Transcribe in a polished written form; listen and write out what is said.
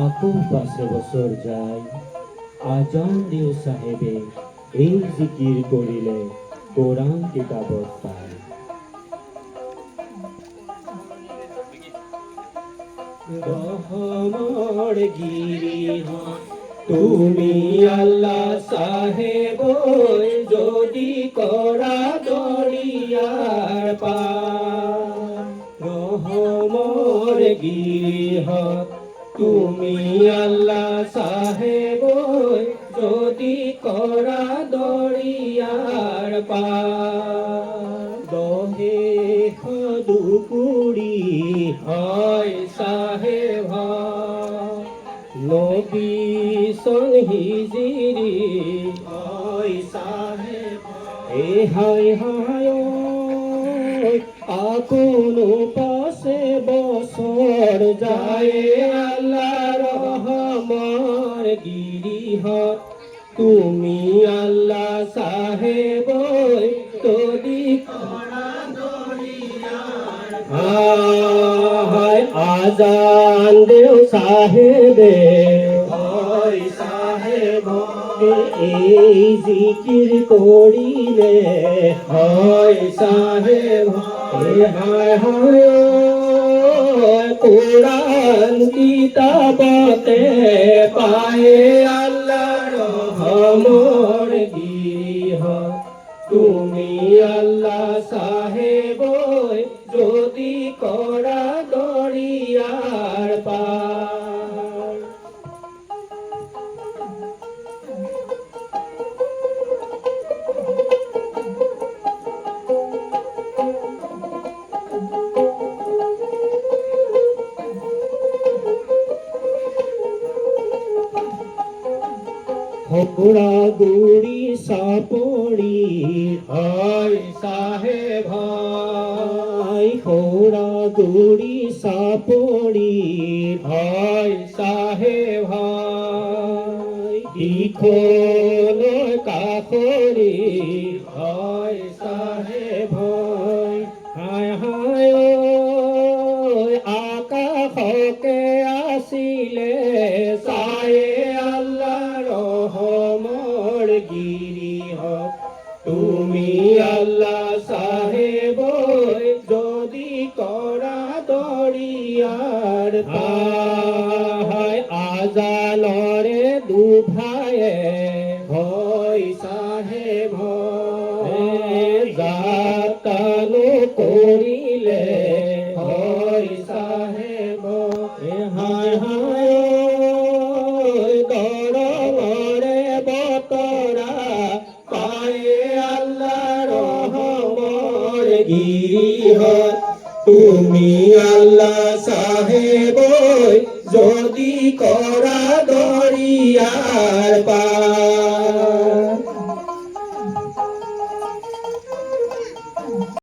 আকৌ 5 বছৰ যায় আজান দিও চাহেবে এই জিকিৰ কৰিলে কোৰাণ কিতাবত পায়। রহমর গিরিহ তুমি আল্লাহ সাহেব যদি করা দরিয়ার পার। রহমর গিরিহ তুমি আল্লাহ সাহেব যদি করা দরিয়ার পার। দহে দুকুড়ি হয় সাহেব নবী সন হিজিরি হয় সাহেব এ হায় হায় আপন পাশে বছর যায় আল্লাহ রহমার গিরিহ তুমি আল্লাহ সাহেব যদি হায় আজান দেও সাহেবে হয় সাহেব এই জিকির করিলে হয় সাহেব এ হায় হায় কোরআন কিতাবতে পায়ে আল্লাহ রহমর গিরিহ তুমি আল্লাহ সাহেব যদি করা দরিয়ার পার। হোরা গুড়ি সাপড়ি হয় সাহেব ভাই হোরা গুড়ি সাপড়ি হয় সাহেব ভাই ইখন কাখরি হয় সাহেব ভাই হায় হায় আকাশকে আসিলে সায়ে আল্লাহ রহমর গিরিহ তুমি আল্লাহ সাহেব যদি করা দরিয়ার পার। আজানরে দুভায়ে হয় সাহেব যাতানো করিলে হয় সাহেব হায় হায় দরবারে বতরা পায়ে আল্লাহ রহমর গিরিহ তুমি আল্লাহ সাহেব যদি করা দরিয়ার পার।